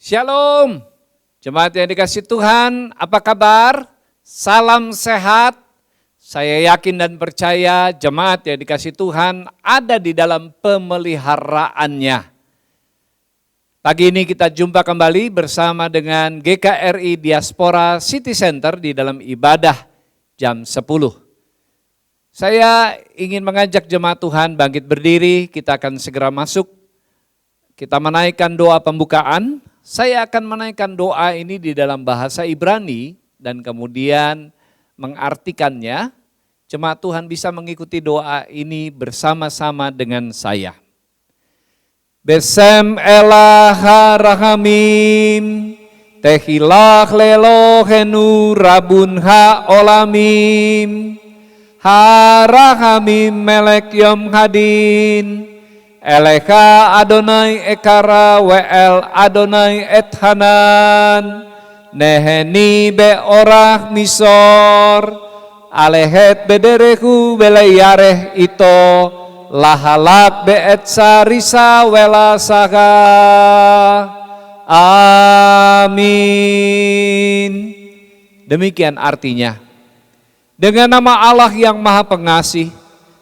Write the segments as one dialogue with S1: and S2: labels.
S1: Shalom, jemaat yang dikasih Tuhan, apa kabar? Salam sehat. Saya yakin dan percaya jemaat yang dikasih Tuhan ada di dalam pemeliharaannya. Pagi ini kita jumpa kembali bersama dengan GKRI Diaspora City Center di dalam ibadah jam 10. Saya ingin mengajak jemaat Tuhan bangkit berdiri, kita akan segera masuk. Kita menaikkan doa pembukaan. Saya akan menaikkan doa ini di dalam bahasa Ibrani dan kemudian mengartikannya. Jemaat Tuhan bisa mengikuti doa ini bersama-sama dengan saya. Besem elah harahamim, tehilach lelohenu rabun ha'olamim, harahamim melek yom hadin, Elecha Adonai ekara we'el Adonai ethanan, neheni be'orah misor, alehet bederehu beleyareh ito, lahalak be'etsa risa wela saga. Amin. Demikian artinya. Dengan nama Allah yang Maha Pengasih,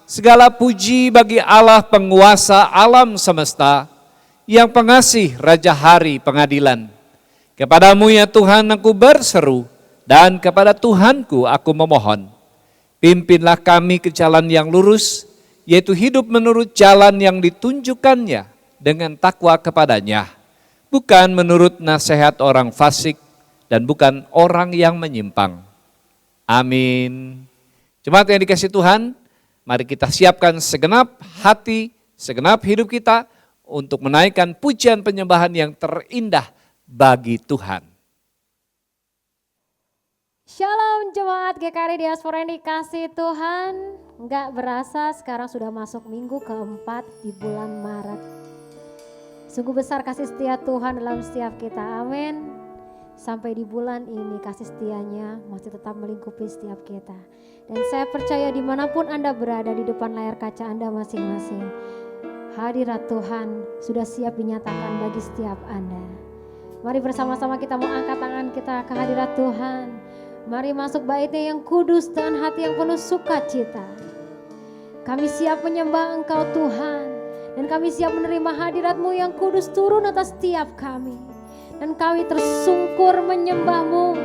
S1: segala puji bagi Allah penguasa alam semesta, yang pengasih Raja Hari Pengadilan. Kepadamu ya Tuhan aku berseru, dan kepada Tuhanku aku memohon. Pimpinlah kami ke jalan yang lurus, yaitu hidup menurut jalan yang ditunjukkannya dengan takwa kepadanya. Bukan menurut nasihat orang fasik dan bukan orang yang menyimpang. Amin. Jemaat yang dikasih Tuhan, mari kita siapkan segenap hati, segenap hidup kita untuk menaikkan pujian penyembahan yang terindah bagi Tuhan.
S2: Shalom jemaat GKRI Diaspora yang dikasih Tuhan. Enggak berasa sekarang sudah masuk minggu keempat di bulan Maret. Sungguh besar kasih setia Tuhan dalam setiap kita, amin. Sampai di bulan ini kasih setianya masih tetap melingkupi setiap kita. Dan saya percaya dimanapun Anda berada di depan layar kaca Anda masing-masing, hadirat Tuhan sudah siap dinyatakan bagi setiap Anda. Mari bersama-sama kita mau angkat tangan kita ke hadirat Tuhan. Mari masuk baitnya yang kudus dengan hati yang penuh sukacita. Kami siap menyembah Engkau Tuhan, dan kami siap menerima hadirat-Mu yang kudus turun atas setiap kami. Dan kami tersungkur menyembah-Mu,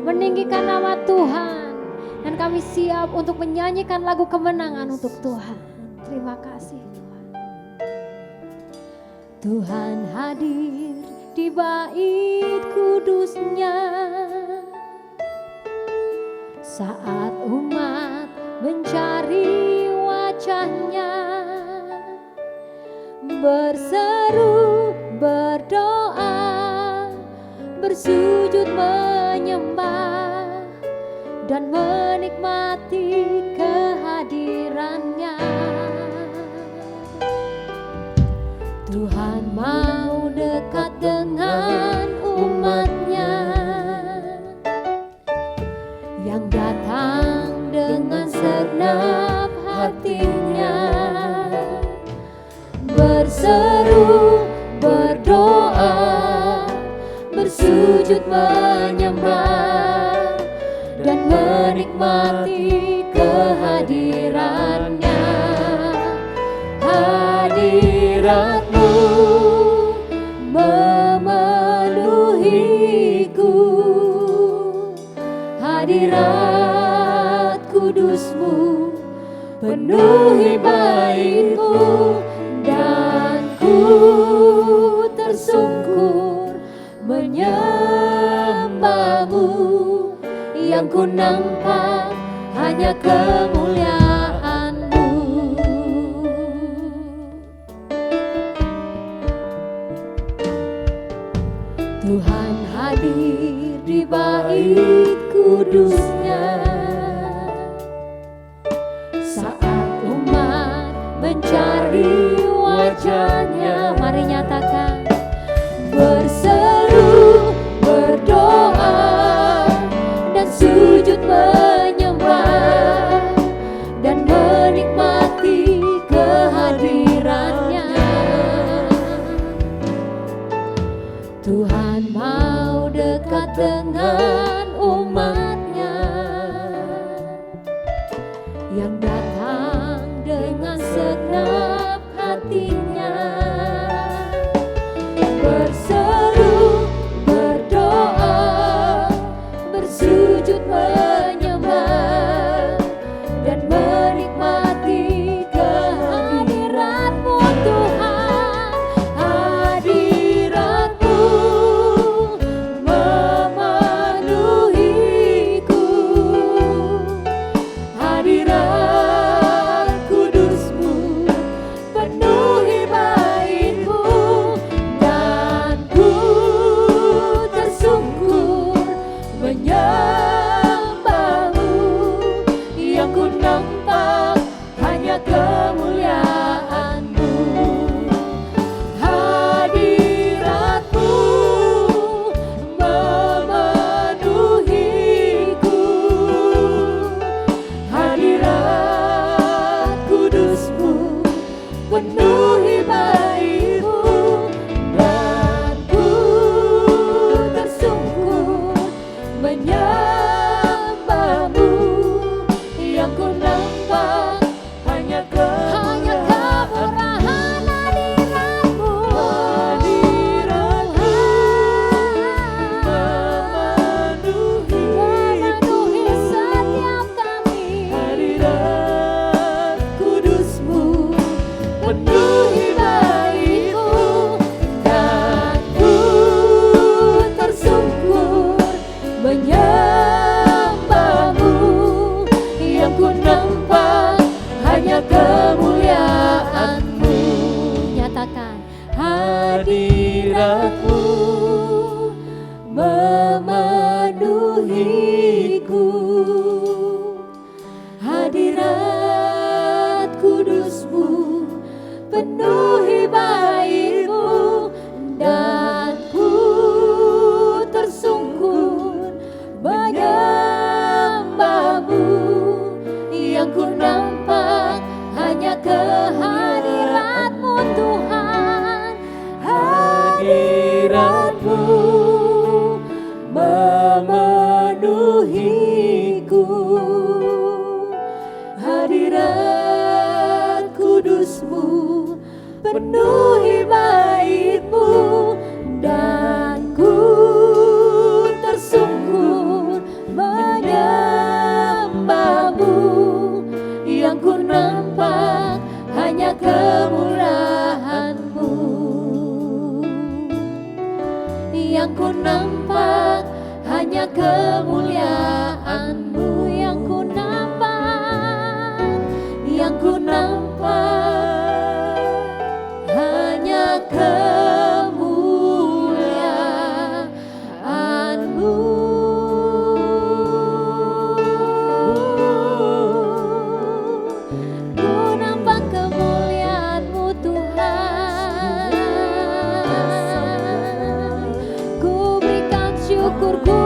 S2: meninggikan nama Tuhan. Dan kami siap untuk menyanyikan lagu kemenangan untuk Tuhan. Terima kasih Tuhan. Tuhan hadir di bait kudusnya saat umat mencari wajahnya, berseru, berdoa, bersujud menyembah dan menikmati kehadirannya. Tuhan mau dekat dengan umatnya yang datang dengan segenap hatinya, berseru, berdoa, bersujud menyembah dan menikmati kehadirannya. Hadirat-Mu memenuhiku, hadirat kudus-Mu penuhi bait-Mu, dan ku tersungkur menyembah-Mu. Yang ku nampak hanya kemuliaan-Mu. Tuhan hadir di bait kudusnya saat umat mencari wajahnya. Mari nyatakan, berseru, berdoa, dan sujud menyembah dan menikmati kehadirannya. Tuhan Hadirat kudus-Mu penuhi bait-Mu, dan ku tersungkur menyembah-Mu. Yang ku nampak hanya kehadirat-Mu Tuhan, hadirat-Mu memenuhiku. Hadirat kudus-Mu penuhi bait-Mu, dan ku tersungkur menyembah-Mu. Yang ku nampak hanya kemurahan-Mu, yang ku nampak hanya kemuliaan-Mu, yang ku nampak, yang ku nampak hanya kemuliaan-Mu. Ku nampak kemuliaan-Mu Tuhan, ku berikan syukurku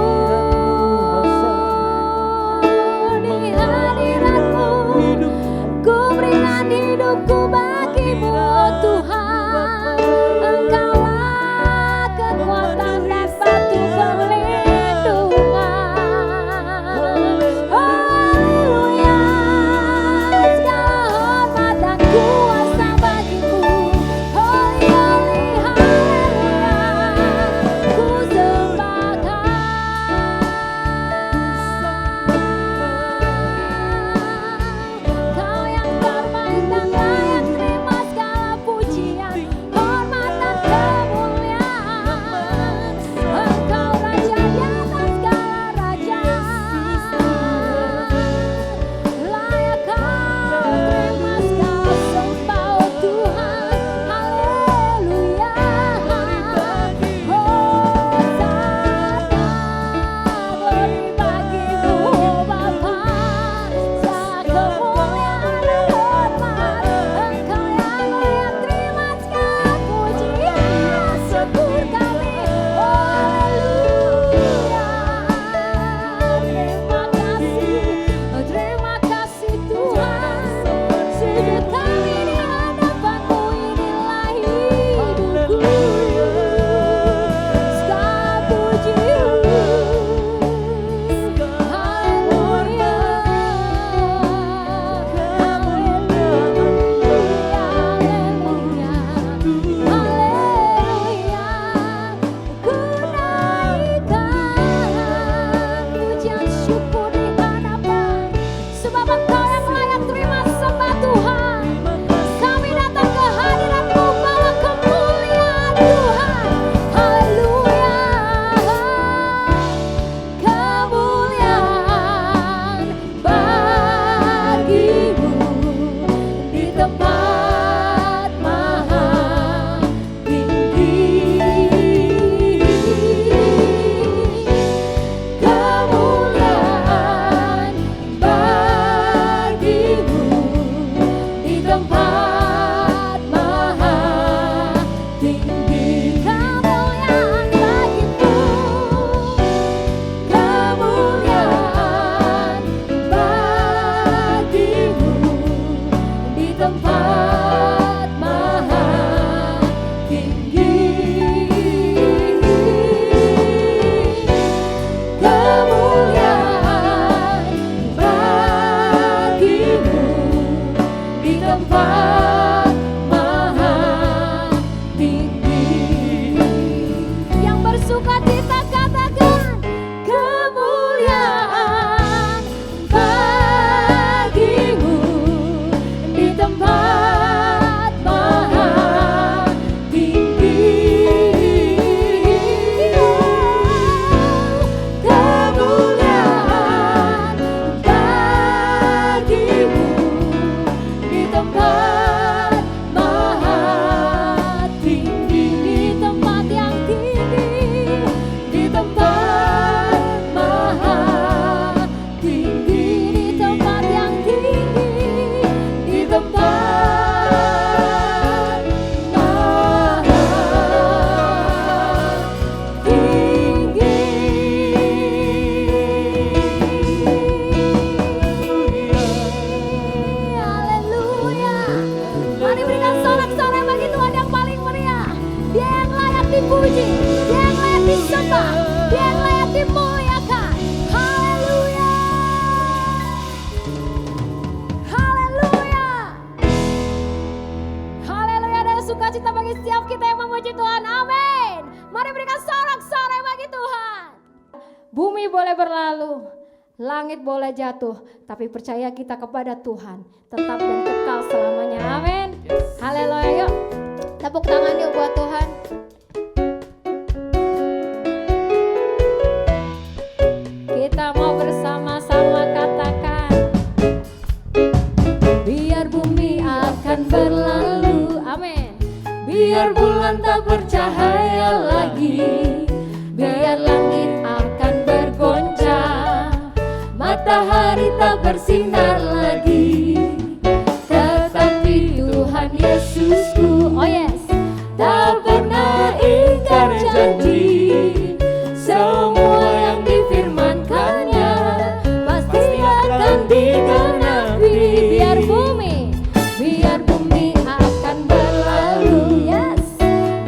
S2: Tuhan, amin. Mari berikan sorak-sorai bagi Tuhan. Bumi boleh berlalu, langit boleh jatuh, tapi percaya kita kepada Tuhan tetap dan kekal selamanya, amin. Haleluya, yuk tepuk tangan yuk buat Tuhan. Kita mau bersama-sama katakan, biar bumi akan berlalu, amin. Biar bulan tak bercahaya lagi, biar langit akan bergoncang, matahari tak bersinar lagi, tetapi Tuhan Yesusku, oh yes, tak pernah ingkar janji. Semua yang difirmankannya pasti akan digenapi. Biar bumi akan berlalu, yes.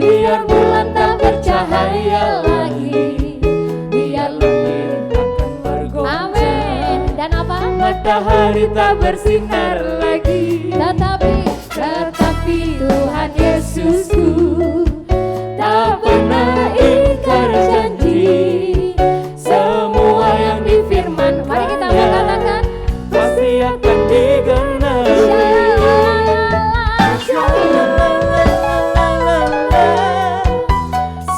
S2: Biar bulan tak bercahaya lagi, biar langit akan bergoncang, amin. Dan apa? Matahari tak bersinar lagi, tetapi Tuhan Yesusku tak pernah ingkar janji. Semua yang difirman, mari kita mengatakan, pasti akan digenapi.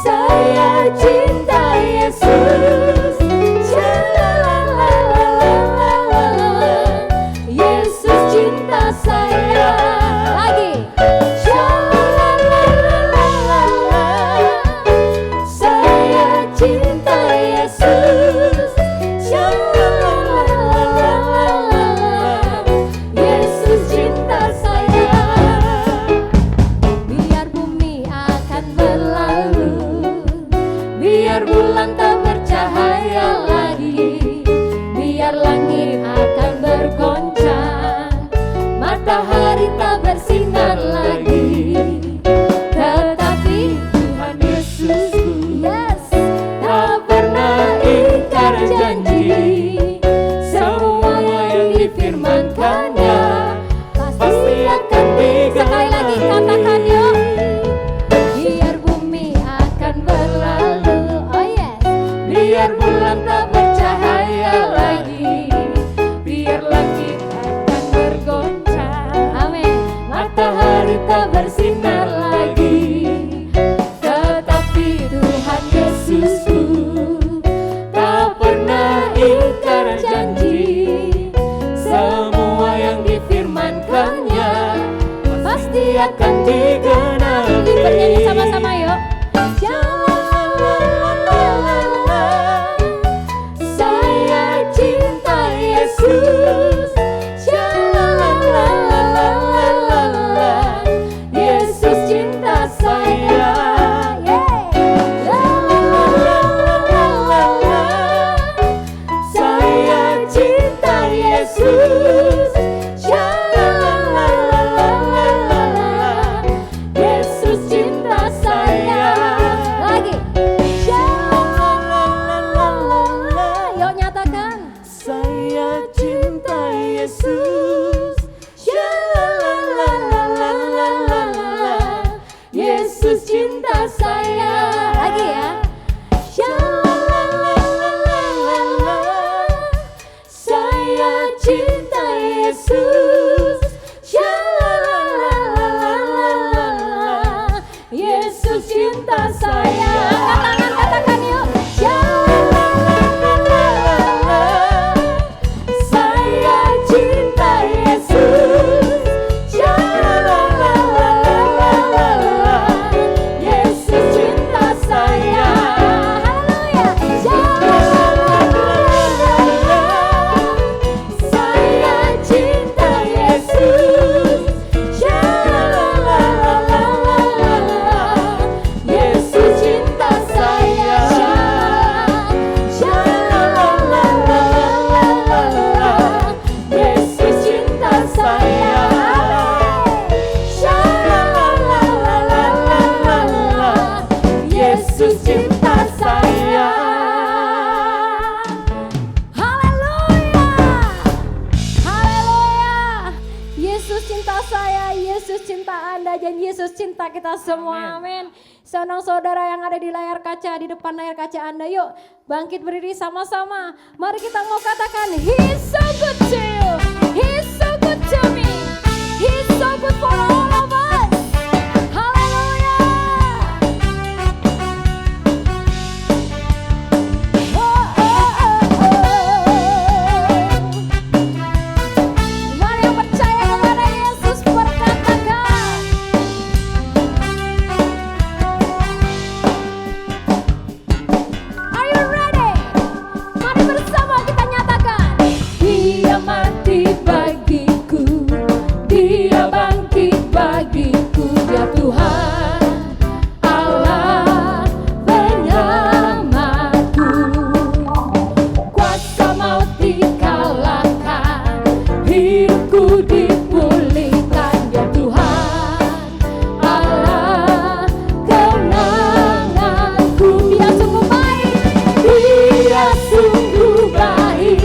S2: Saya cinta Yesus, Yesus cinta saya. Lagi, saya cinta Yesus, Yesus cinta saya. Biar bumi akan berlalu, biar bulan tak bercahaya lagi, biar langit akan bergoncang, matahari tak bersinar lagi, tetapi Tuhan Yesusku, yes, tak pernah ingkar janji. Semua yang difirmankannya pasti akan digenapi. Sekali lagi katakan yuk, biar bumi akan berlalu, oh yes, biar bulan tak bercahaya lagi, biar langit akan bergoncang, amin. Matahari tak bersinar lagi, tetapi Tuhan Yesusku tak pernah ingkar janji. Semua yang difirmankannya pasti akan digenapi. Bernyanyi sama-sama yuk. Saya cinta Yesus, Yesus cinta saya. Saya cinta Yesus, Yesus cinta saya. Lagi, yuk nyatakan, saya cinta Yesus, Yesus cinta saya. Lagi ya, saya cinta Yesus, Yesus cinta saya. Angkat tangan, katakan yuk. Saya cinta Yesus, Yesus cinta saya. Haleluya. Saya cinta Yesus cinta Anda, janji Yesus cinta kita semua. Amin. Senang saudara yang ada di layar kaca, di depan layar kaca Anda, yuk bangkit berdiri sama-sama. Mari kita mau katakan, He's so good to you, He's so good to me, He's so good for all of us. Haleluya. Oh, oh, oh, oh. Mari yang percaya kepada Yesus berkatakan, are you ready? Mari bersama kita nyatakan, Dia mati bagiku, Dia bangkit bagiku, Dia Tuhan Allah penyelamatku. Kuasa maut dikalahkan, hidupku dipulihkan, Dia Tuhan Allah kemenanganku. Dia sungguh baik, Dia sungguh baik,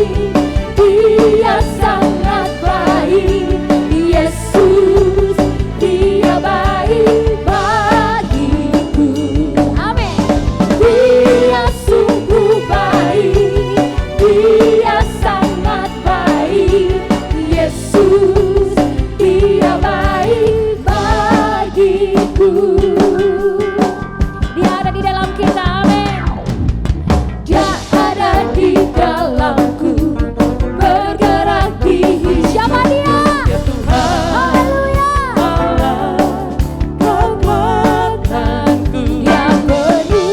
S2: Dia sangat baik. Yesus, Dia baik bagiku. Amin. Dia sungguh baik, Dia sangat baik. Yesus, Dia baik bagiku. Dia ada di dalam kita, amin. Dia ada di dalamku, bergerak di siapa dia?
S3: Ya Tuhan
S2: Haleluya.
S3: Allah kekuatanku,
S2: Dia penuhi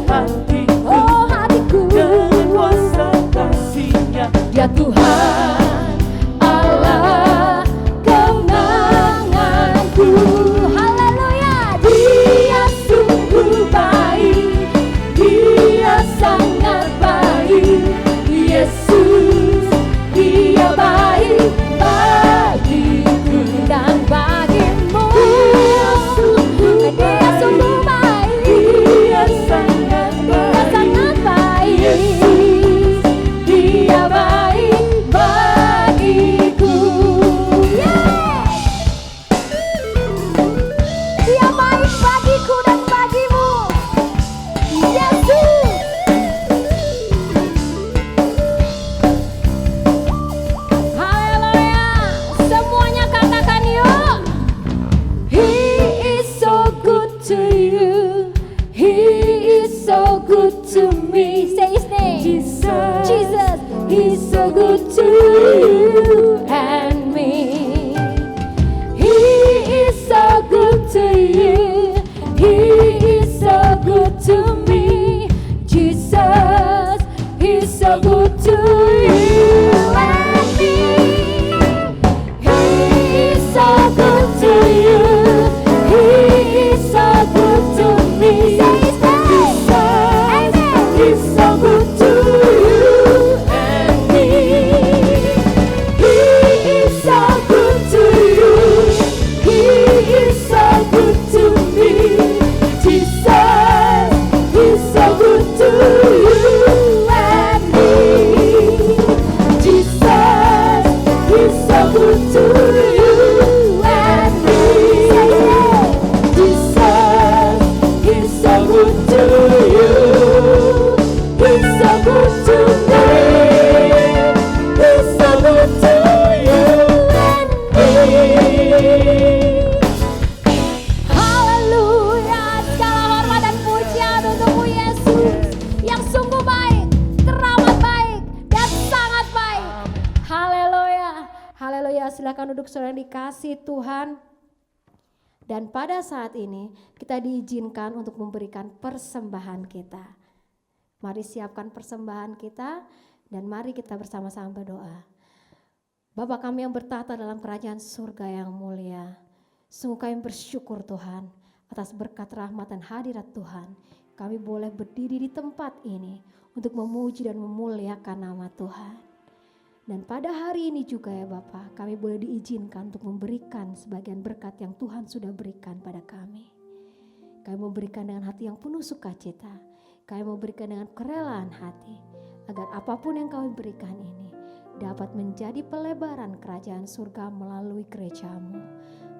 S3: hatiku
S2: oh hatiku.
S3: dengan kuasa kasih-Nya.
S2: Dia Tuhan Allah kemenanganku. Haleluya. Dia sungguh baik, Dia sangat baik. Yesus, Dia baik bagiku dan bagimu. Dia sungguh baik,
S3: Dia sangat
S2: Dia sangat baik.
S3: Yesus,
S2: Dia baik bagiku. Yes. Dia baik bagiku dan bagimu. Yesus. Haleluya. Semuanya katakan yuk. He is so good to you. He is so good to me. Say his name.
S3: Jesus.
S2: Jesus. He's so good to you and me. He is so good to you. He is so good to me. Jesus. He's so good to you and me. He is so good to you. He is so good to me. Say his name. Amen.
S3: He's so good to you and me.
S2: He is so good to you. He is so good to me. Jesus, He's so good to you and me. Jesus, He's so good to you and me. Jesus, He's so good to you. He's so good to me. He's so good to you and me. Haleluya, segala hormat dan pujian untukmu Yesus yang sungguh baik, teramat baik, dan sangat baik. Haleluya, haleluya. Silakan duduk saudara yang dikasih Tuhan. Dan pada saat ini kita diizinkan untuk memberikan persembahan kita. Mari siapkan persembahan kita dan mari kita bersama-sama berdoa. Bapa kami yang bertahta dalam kerajaan surga yang mulia, sungguh kami bersyukur Tuhan atas berkat rahmat dan hadirat Tuhan. Kami boleh berdiri di tempat ini untuk memuji dan memuliakan nama Tuhan. Dan pada hari ini juga ya Bapa, kami boleh diizinkan untuk memberikan sebagian berkat yang Tuhan sudah berikan pada kami. Kami memberikan dengan hati yang penuh sukacita. Kami memberikan dengan kerelaan hati, agar apapun yang kami berikan ini, dapat menjadi pelebaran kerajaan surga melalui gerejamu.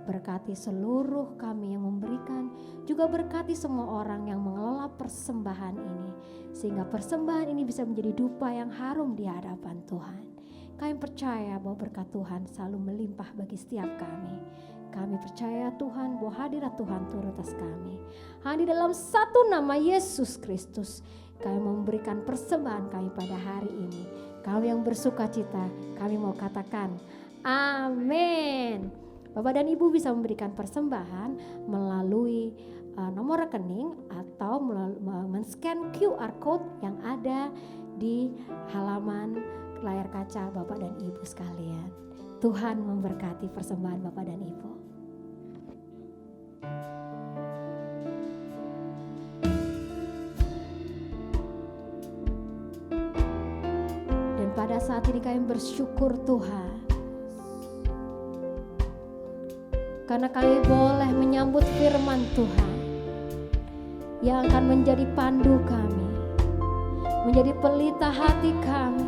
S2: Berkati seluruh kami yang memberikan, juga berkati semua orang yang mengelola persembahan ini, sehingga persembahan ini bisa menjadi dupa yang harum di hadapan Tuhan. Kami percaya bahwa berkat Tuhan selalu melimpah bagi setiap kami. Kami percaya Tuhan bahwa hadirat Tuhan turut atas kami. Hanya di dalam satu nama Yesus Kristus kami memberikan persembahan kami pada hari ini. Kami yang bersuka cita, kami mau katakan amin. Bapak dan Ibu bisa memberikan persembahan melalui nomor rekening atau men-scan QR code yang ada di halaman layar kaca Bapak dan Ibu sekalian. Tuhan memberkati persembahan Bapak dan Ibu. Dan pada saat ini kami bersyukur Tuhan, karena kami boleh menyambut firman Tuhan yang akan menjadi pandu kami, menjadi pelita hati kami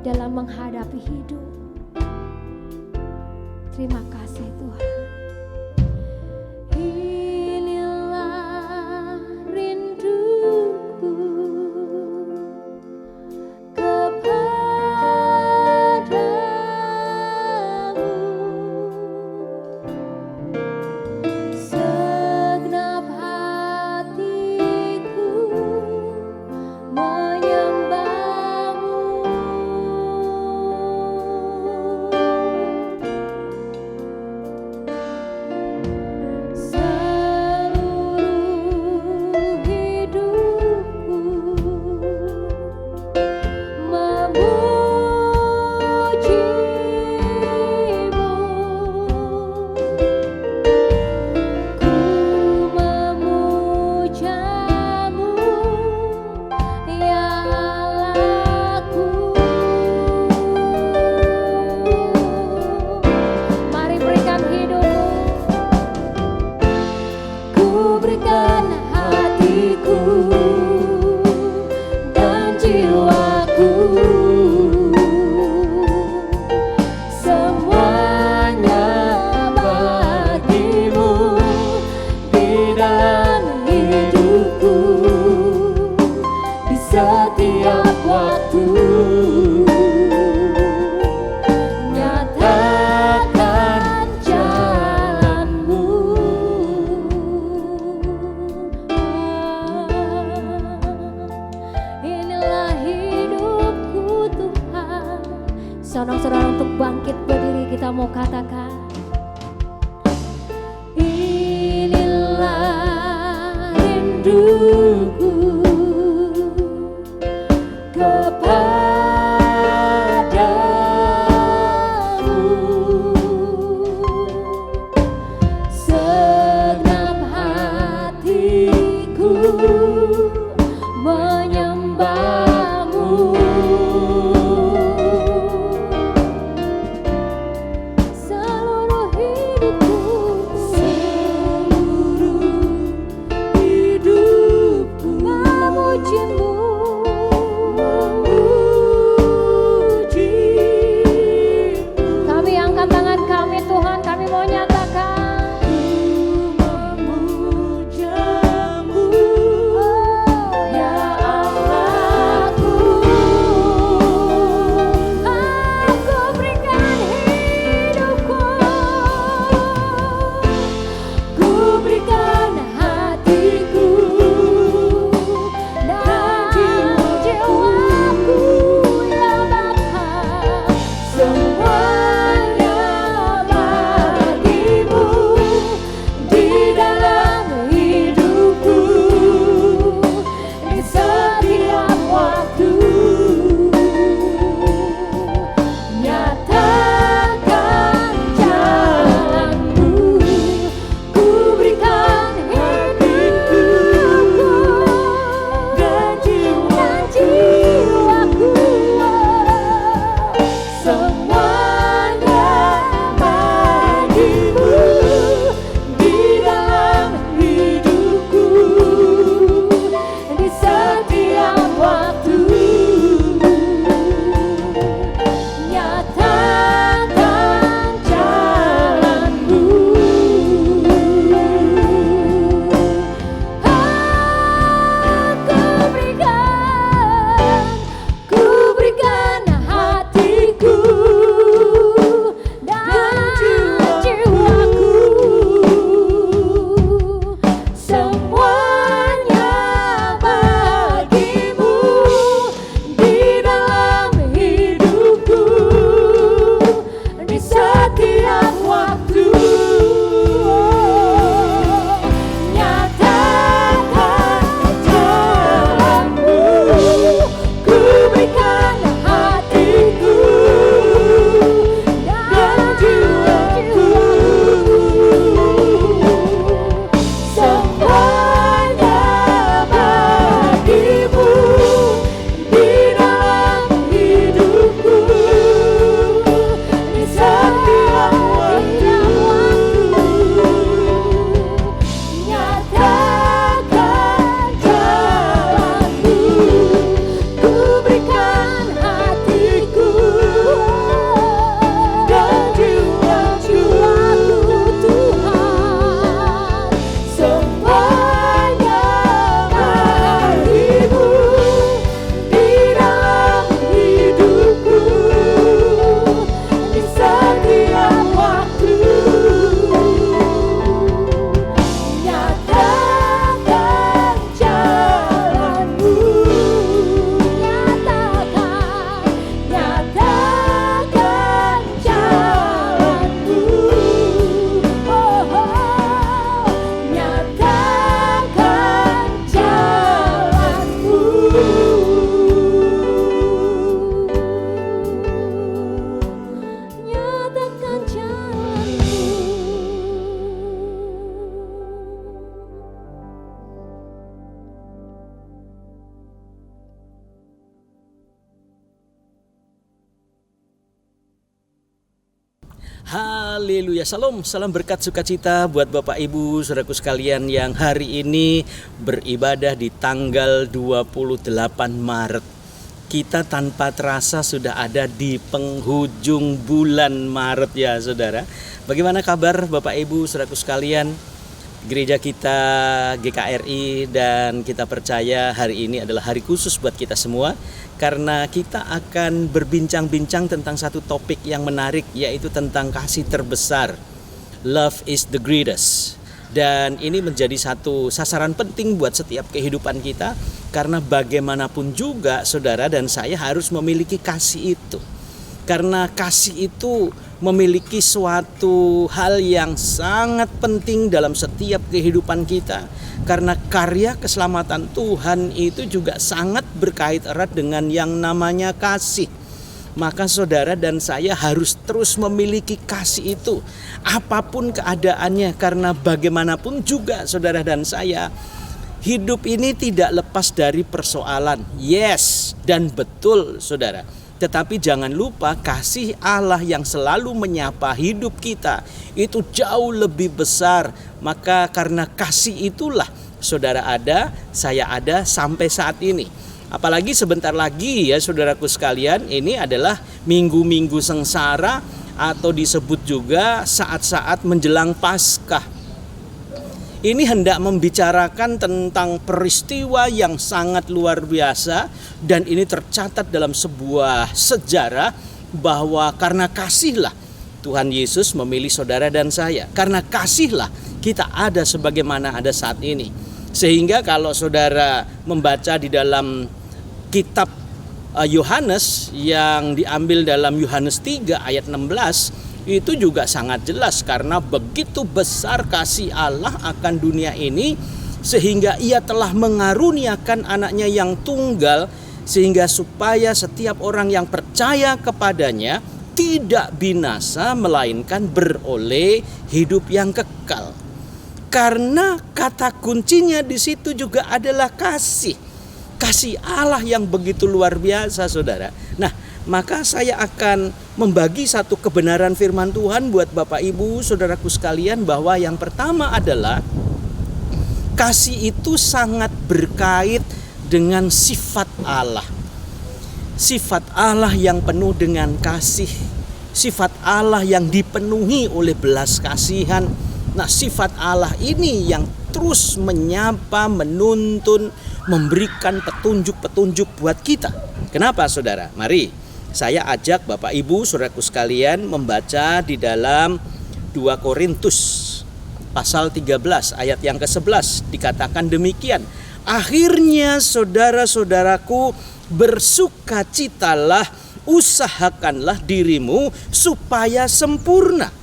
S2: dalam menghadapi hidup. Terima kasih Tuhan. Inilah rinduku kepadamu, segenap hatiku menyembahmu. Seluruh hidupku memujimu, ku memujamu ya Allahku. Mari berikan hidupmu. Ku berikan hatiku dan jiwaku, semuanya bagimu di dalam hidupku, di setiap waktu. Nyatakan jalanmu. Inilah hidupku Tuhan. Saudara-saudara, untuk bangkit berdiri kita mau katakan, inilah rinduku kepadamu, segenap hatiku menyembahmu. Seluruh hidupku, seluruh hidupku
S4: Haleluya, salam berkat sukacita buat Bapak Ibu saudaraku sekalian yang hari ini beribadah di tanggal 28 Maret. Kita tanpa terasa sudah ada di penghujung bulan Maret ya saudara. Bagaimana kabar Bapak Ibu saudaraku sekalian? Gereja kita GKRI dan kita percaya hari ini adalah hari khusus buat kita semua, karena kita akan berbincang-bincang tentang satu topik yang menarik, yaitu tentang kasih terbesar. Love is the greatest. Dan ini menjadi satu sasaran penting buat setiap kehidupan kita, karena bagaimanapun juga saudara dan saya harus memiliki kasih itu. Karena kasih itu memiliki suatu hal yang sangat penting dalam setiap kehidupan kita. Karena karya keselamatan Tuhan itu juga sangat berkait erat dengan yang namanya kasih. Maka saudara dan saya harus terus memiliki kasih itu, apapun keadaannya. Karena bagaimanapun juga saudara dan saya, hidup ini tidak lepas dari persoalan. Yes, dan betul saudara. Tetapi jangan lupa kasih Allah yang selalu menyapa hidup kita itu jauh lebih besar. Maka karena kasih itulah saudara ada, saya ada sampai saat ini. Apalagi sebentar lagi ya saudaraku sekalian, ini adalah minggu-minggu sengsara atau disebut juga saat-saat menjelang Paskah. Ini hendak membicarakan tentang peristiwa yang sangat luar biasa, dan ini tercatat dalam sebuah sejarah bahwa karena kasihlah Tuhan Yesus memilih saudara dan saya. Karena kasihlah kita ada sebagaimana ada saat ini. Sehingga kalau saudara membaca di dalam kitab Yohanes yang diambil dalam Yohanes 3 ayat 16, itu juga sangat jelas, karena begitu besar kasih Allah akan dunia ini sehingga ia telah mengaruniakan anaknya yang tunggal, sehingga supaya setiap orang yang percaya kepadanya tidak binasa melainkan beroleh hidup yang kekal. Karena kata kuncinya di situ juga adalah kasih. Kasih Allah yang begitu luar biasa saudara. Nah, maka saya akan membagi satu kebenaran firman Tuhan buat Bapak Ibu saudaraku sekalian, bahwa yang pertama adalah kasih itu sangat berkait dengan sifat Allah. Sifat Allah yang penuh dengan kasih. Sifat Allah yang dipenuhi oleh belas kasihan. Nah, sifat Allah ini yang terus menyapa, menuntun, memberikan petunjuk-petunjuk buat kita. Kenapa saudara? Mari saya ajak Bapak Ibu saudaraku sekalian membaca di dalam 2 Korintus pasal 13 ayat yang ke-11. Dikatakan demikian, akhirnya saudara-saudaraku, bersukacitalah, usahakanlah dirimu supaya sempurna.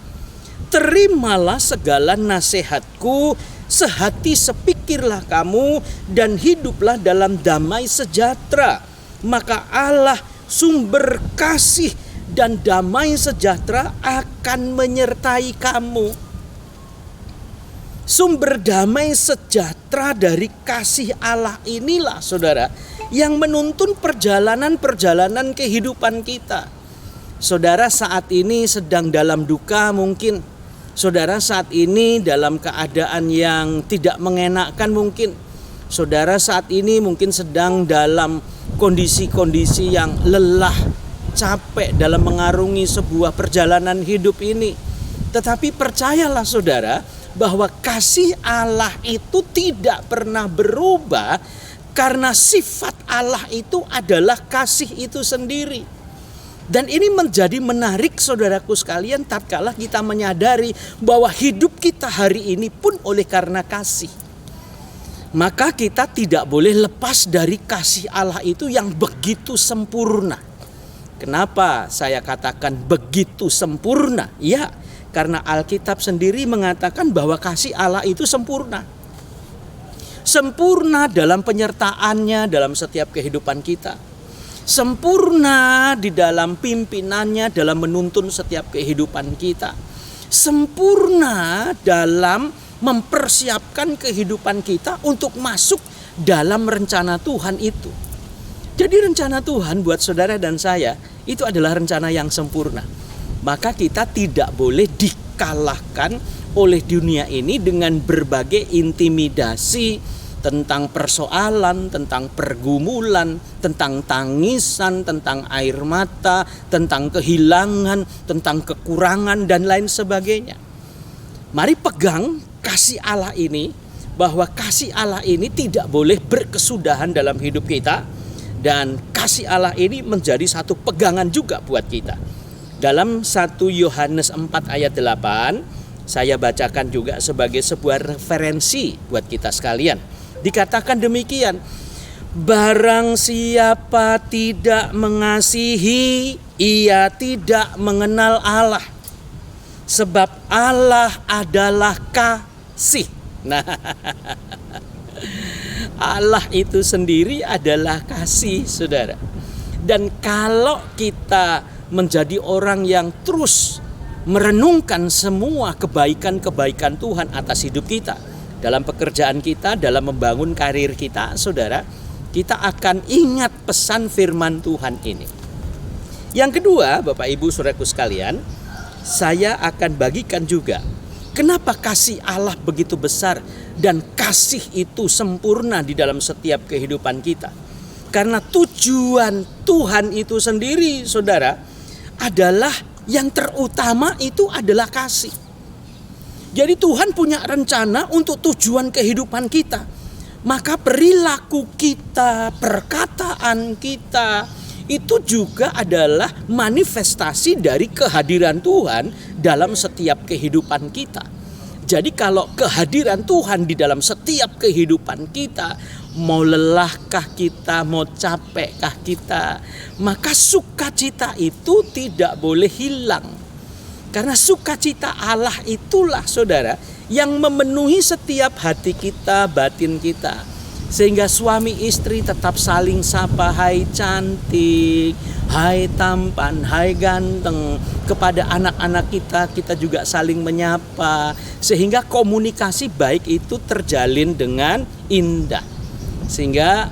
S4: Terimalah segala nasihatku, sehati sepikirlah kamu, dan hiduplah dalam damai sejahtera. Maka Allah sumber kasih dan damai sejahtera akan menyertai kamu. Sumber damai sejahtera dari kasih Allah inilah saudara yang menuntun perjalanan-perjalanan kehidupan kita. Saudara saat ini sedang dalam duka mungkin. Saudara saat ini dalam keadaan yang tidak mengenakkan mungkin. Saudara saat ini mungkin sedang dalam kondisi-kondisi yang lelah, capek dalam mengarungi sebuah perjalanan hidup ini. Tetapi percayalah saudara, bahwa kasih Allah itu tidak pernah berubah, karena sifat Allah itu adalah kasih itu sendiri. Dan ini menjadi menarik saudaraku sekalian, tatkala kita menyadari bahwa hidup kita hari ini pun oleh karena kasih. Maka kita tidak boleh lepas dari kasih Allah itu yang begitu sempurna. Kenapa saya katakan begitu sempurna? Ya, karena Alkitab sendiri mengatakan bahwa kasih Allah itu sempurna. Sempurna dalam penyertaannya dalam setiap kehidupan kita. Sempurna di dalam pimpinannya dalam menuntun setiap kehidupan kita. Sempurna dalam mempersiapkan kehidupan kita untuk masuk dalam rencana Tuhan itu. Jadi rencana Tuhan buat saudara dan saya itu adalah rencana yang sempurna. maka kita tidak boleh dikalahkan oleh dunia ini dengan berbagai intimidasi tentang persoalan, tentang pergumulan, tentang tangisan, tentang air mata, tentang kehilangan, tentang kekurangan, dan lain sebagainya. Mari pegang kasih Allah ini, bahwa kasih Allah ini tidak boleh berkesudahan dalam hidup kita, dan kasih Allah ini menjadi satu pegangan juga buat kita. Dalam 1 Yohanes 4 ayat 8, saya bacakan juga sebagai sebuah referensi buat kita sekalian. Dikatakan demikian, barang siapa tidak mengasihi, ia tidak mengenal Allah, sebab Allah adalah kasih. Nah, Allah itu sendiri adalah kasih, saudara. Dan kalau kita menjadi orang yang terus merenungkan semua kebaikan-kebaikan Tuhan atas hidup kita, dalam pekerjaan kita, dalam membangun karir kita, saudara, kita akan ingat pesan firman Tuhan ini. Yang kedua, Bapak Ibu Saudaraku sekalian, saya akan bagikan juga kenapa kasih Allah begitu besar dan kasih itu sempurna di dalam setiap kehidupan kita. Karena tujuan Tuhan itu sendiri, saudara, adalah yang terutama itu adalah kasih. Jadi Tuhan punya rencana untuk tujuan kehidupan kita. Maka perilaku kita, perkataan kita, itu juga adalah manifestasi dari kehadiran Tuhan dalam setiap kehidupan kita. Jadi kalau kehadiran Tuhan di dalam setiap kehidupan kita, mau lelahkah kita, mau capekkah kita, maka sukacita itu tidak boleh hilang. Karena sukacita Allah itulah, saudara, yang memenuhi setiap hati kita, batin kita. Sehingga suami istri tetap saling sapa, hai cantik, hai tampan, hai ganteng. Kepada anak-anak kita, kita juga saling menyapa. Sehingga komunikasi baik itu terjalin dengan indah. Sehingga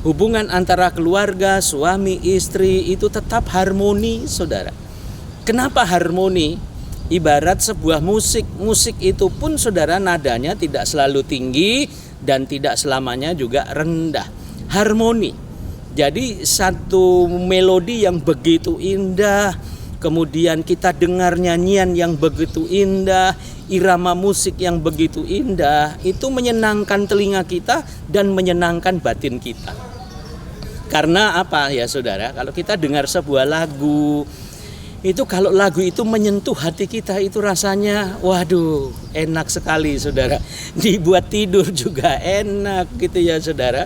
S4: hubungan antara keluarga, suami, istri itu tetap harmoni, saudara. Kenapa harmoni? Ibarat sebuah musik. Musik itu pun, saudara, nadanya tidak selalu tinggi dan tidak selamanya juga rendah. Harmoni. Jadi satu melodi yang begitu indah, kemudian kita dengar nyanyian yang begitu indah, irama musik yang begitu indah, itu menyenangkan telinga kita dan menyenangkan batin kita. Karena apa ya, saudara? Kalau kita dengar sebuah lagu, itu kalau lagu itu menyentuh hati kita, itu rasanya waduh enak sekali, saudara. Dibuat tidur juga enak gitu ya, saudara.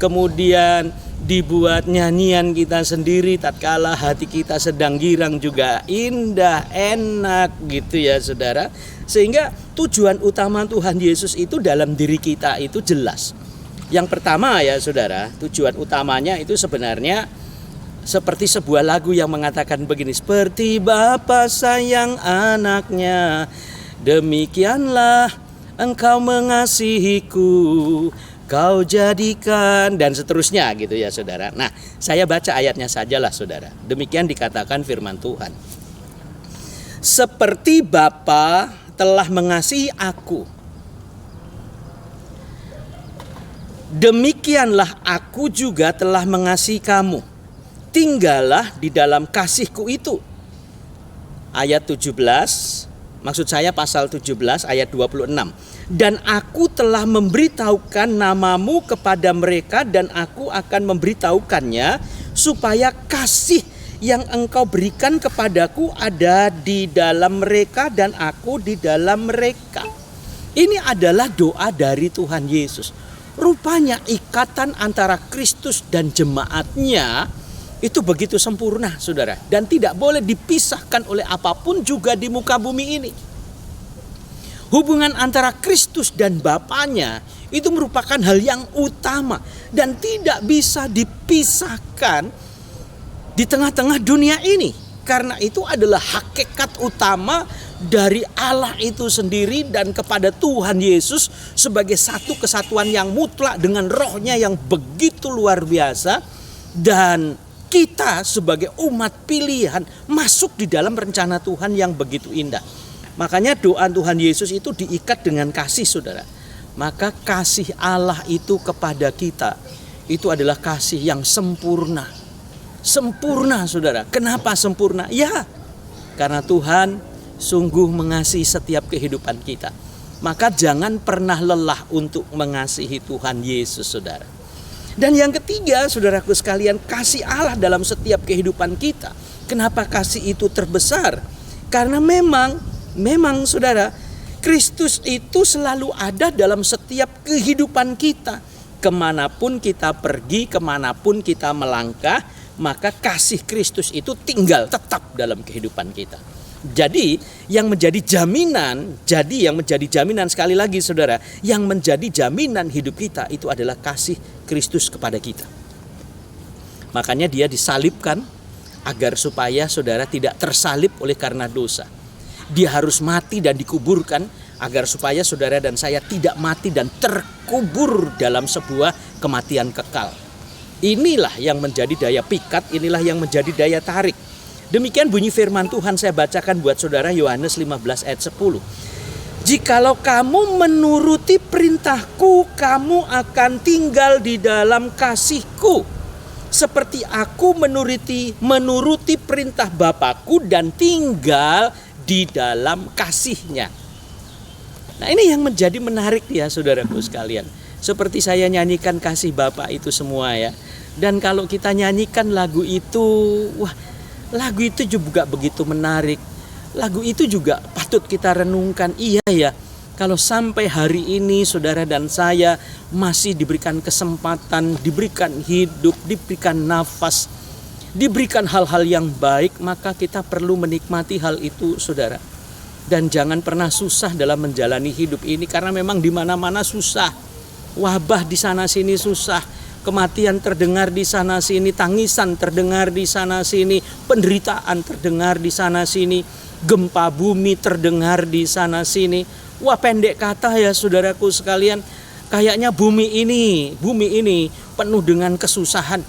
S4: Kemudian dibuat nyanyian kita sendiri tatkala hati kita sedang girang juga indah, enak gitu ya, saudara. Sehingga tujuan utama Tuhan Yesus itu dalam diri kita itu jelas. Yang pertama ya, saudara, tujuan utamanya itu sebenarnya seperti sebuah lagu yang mengatakan begini, seperti Bapa sayang anaknya, demikianlah engkau mengasihiku, kau jadikan, dan seterusnya gitu ya, saudara. Nah, saya baca ayatnya sajalah, saudara. Demikian dikatakan firman Tuhan. Seperti Bapa telah mengasihi aku, demikianlah aku juga telah mengasihi kamu. Tinggallah di dalam kasihku itu. Ayat 17, maksud saya pasal 17 ayat 26. Dan aku telah memberitahukan namamu kepada mereka, dan aku akan memberitahukannya, supaya kasih yang engkau berikan kepadaku ada di dalam mereka dan aku di dalam mereka. Ini adalah doa dari Tuhan Yesus. Rupanya ikatan antara Kristus dan jemaatnya itu begitu sempurna, saudara, dan tidak boleh dipisahkan oleh apapun juga di muka bumi ini. Hubungan antara Kristus dan Bapanya itu merupakan hal yang utama dan tidak bisa dipisahkan di tengah-tengah dunia ini. Karena itu adalah hakikat utama dari Allah itu sendiri dan kepada Tuhan Yesus sebagai satu kesatuan yang mutlak dengan rohnya yang begitu luar biasa. Dan kita sebagai umat pilihan masuk di dalam rencana Tuhan yang begitu indah. Makanya doa Tuhan Yesus itu diikat dengan kasih, saudara. Maka kasih Allah itu kepada kita itu adalah kasih yang sempurna. Sempurna, saudara. Kenapa sempurna? Ya, karena Tuhan sungguh mengasihi setiap kehidupan kita. Maka jangan pernah lelah untuk mengasihi Tuhan Yesus, saudara. Dan yang ketiga, saudaraku sekalian, kasih Allah dalam setiap kehidupan kita. Kenapa kasih itu terbesar? Karena memang saudara, Kristus itu selalu ada dalam setiap kehidupan kita. Kemanapun kita pergi, kemanapun kita melangkah, maka kasih Kristus itu tinggal tetap dalam kehidupan kita. Jadi yang menjadi jaminan sekali lagi saudara, yang menjadi jaminan hidup kita itu adalah kasih Kristus kepada kita. Makanya dia disalibkan agar supaya saudara tidak tersalib oleh karena dosa. Dia harus mati dan dikuburkan agar supaya saudara dan saya tidak mati dan terkubur dalam sebuah kematian kekal. Inilah yang menjadi daya pikat, inilah yang menjadi daya tarik. Demikian bunyi firman Tuhan, saya bacakan buat saudara, Yohanes 15 ayat 10. Jikalau kamu menuruti perintahku, kamu akan tinggal di dalam kasihku. Seperti aku menuruti perintah Bapakku dan tinggal di dalam kasihnya. Nah, ini yang menjadi menarik ya saudaraku sekalian. Seperti saya nyanyikan kasih Bapa itu semua ya. Dan kalau kita nyanyikan lagu itu, lagu itu juga begitu menarik. Lagu itu juga patut kita renungkan. Iya ya, kalau sampai hari ini saudara dan saya masih diberikan kesempatan, diberikan hidup, diberikan nafas, diberikan hal-hal yang baik, maka kita perlu menikmati hal itu saudara. Dan jangan pernah susah dalam menjalani hidup ini, karena memang di mana-mana susah. Wabah di sana sini susah, kematian terdengar di sana sini, tangisan terdengar di sana sini, penderitaan terdengar di sana sini, gempa bumi terdengar di sana sini. Wah, pendek kata ya saudaraku sekalian, kayaknya bumi ini penuh dengan kesusahan.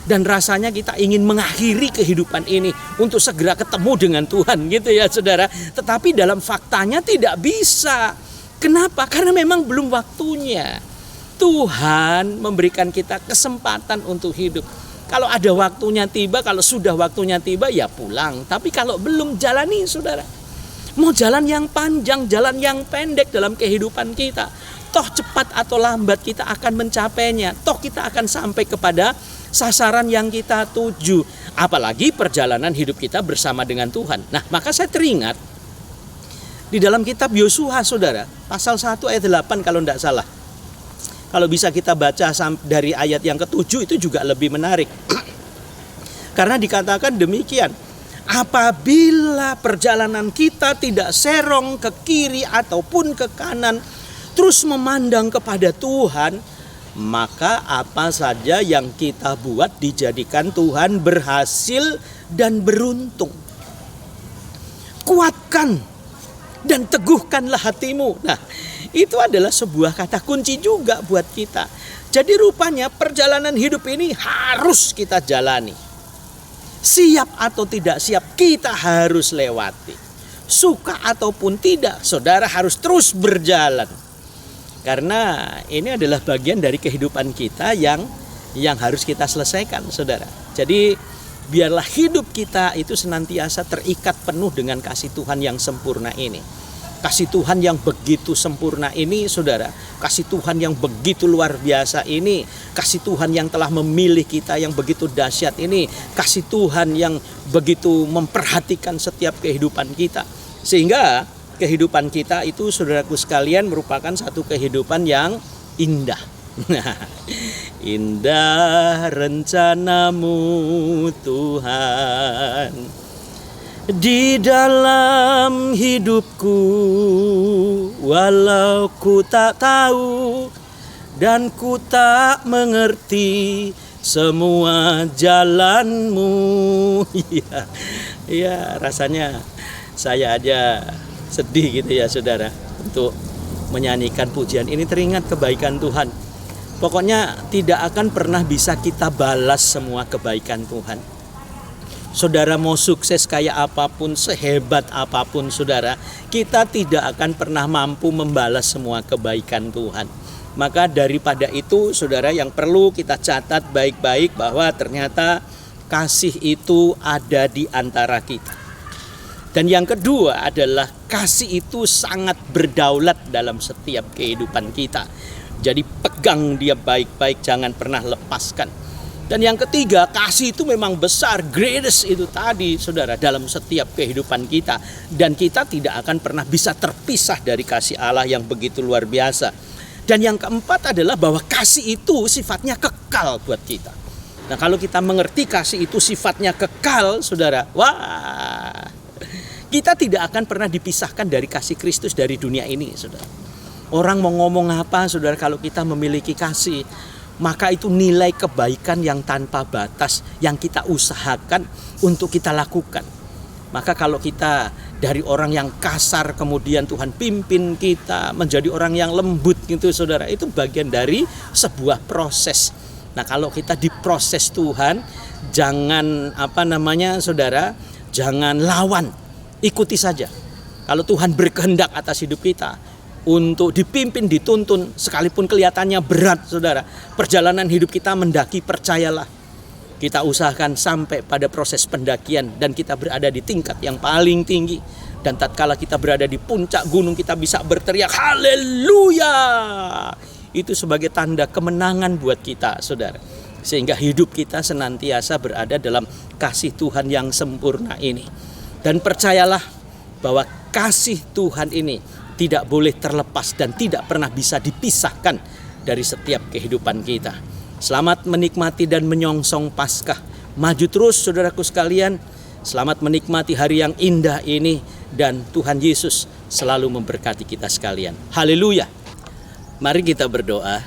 S4: Dan rasanya kita ingin mengakhiri kehidupan ini untuk segera ketemu dengan Tuhan gitu ya saudara. Tetapi dalam faktanya tidak bisa. Kenapa? Karena memang belum waktunya. Tuhan memberikan kita kesempatan untuk hidup. Kalau ada waktunya tiba, kalau sudah waktunya tiba ya pulang. Tapi kalau belum, jalani saudara. Mau jalan yang panjang, jalan yang pendek dalam kehidupan kita. Toh cepat atau lambat kita akan mencapainya. Toh kita akan sampai kepada sasaran yang kita tuju. Apalagi perjalanan hidup kita bersama dengan Tuhan. Nah, maka saya teringat di dalam kitab Yosua saudara, pasal 1 ayat 8 kalau tidak salah. Kalau bisa kita baca dari ayat yang ke-7 itu juga lebih menarik. Karena dikatakan demikian. Apabila perjalanan kita tidak serong ke kiri ataupun ke kanan, terus memandang kepada Tuhan, maka apa saja yang kita buat dijadikan Tuhan berhasil dan beruntung. Kuatkan dan teguhkanlah hatimu. Nah, itu adalah sebuah kata kunci juga buat kita. Jadi rupanya perjalanan hidup ini harus kita jalani. Siap atau tidak siap, kita harus lewati. Suka ataupun tidak, saudara harus terus berjalan. Karena ini adalah bagian dari kehidupan kita yang harus kita selesaikan, saudara. Jadi biarlah hidup kita itu senantiasa terikat penuh dengan kasih Tuhan yang sempurna ini. Kasih Tuhan yang begitu sempurna ini, saudara. Kasih Tuhan yang begitu luar biasa ini. Kasih Tuhan yang telah memilih kita yang begitu dahsyat ini. Kasih Tuhan yang begitu memperhatikan setiap kehidupan kita. Sehingga kehidupan kita itu, saudaraku sekalian, merupakan satu kehidupan yang indah. Indah rencanamu Tuhan di dalam hidupku, walau ku tak tahu dan ku tak mengerti semua jalanmu. Ya, rasanya saya aja sedih gitu ya saudara untuk menyanyikan pujian ini, teringat kebaikan Tuhan. Pokoknya tidak akan pernah bisa kita balas semua kebaikan Tuhan. Saudara mau sukses kayak apapun, sehebat apapun saudara, kita tidak akan pernah mampu membalas semua kebaikan Tuhan. Maka daripada itu saudara, yang perlu kita catat baik-baik bahwa ternyata kasih itu ada di antara kita. Dan yang kedua adalah kasih itu sangat berdaulat dalam setiap kehidupan kita. Jadi pegang dia baik-baik, jangan pernah lepaskan. Dan yang ketiga, kasih itu memang besar, greatest itu tadi saudara, dalam setiap kehidupan kita. Dan kita tidak akan pernah bisa terpisah dari kasih Allah yang begitu luar biasa. Dan yang keempat adalah bahwa kasih itu sifatnya kekal buat kita. Nah kalau kita mengerti kasih itu sifatnya kekal saudara, wah, kita tidak akan pernah dipisahkan dari kasih Kristus dari dunia ini saudara. Orang mau ngomong apa saudara, kalau kita memiliki kasih, maka itu nilai kebaikan yang tanpa batas yang kita usahakan untuk kita lakukan. Maka kalau kita dari orang yang kasar kemudian Tuhan pimpin kita menjadi orang yang lembut gitu saudara, itu bagian dari sebuah proses. Nah kalau kita diproses Tuhan, jangan saudara, jangan lawan, ikuti saja. Kalau Tuhan berkehendak atas hidup kita untuk dipimpin, dituntun, sekalipun kelihatannya berat saudara, perjalanan hidup kita mendaki, percayalah, kita usahakan sampai pada proses pendakian dan kita berada di tingkat yang paling tinggi. Dan tatkala kita berada di puncak gunung, kita bisa berteriak haleluya. Itu sebagai tanda kemenangan buat kita saudara, sehingga hidup kita senantiasa berada dalam kasih Tuhan yang sempurna ini. Dan percayalah bahwa kasih Tuhan ini tidak boleh terlepas dan tidak pernah bisa dipisahkan dari setiap kehidupan kita. Selamat menikmati dan menyongsong Paskah. Maju terus saudaraku sekalian. Selamat menikmati hari yang indah ini. Dan Tuhan Yesus selalu memberkati kita sekalian. Haleluya. Mari kita berdoa.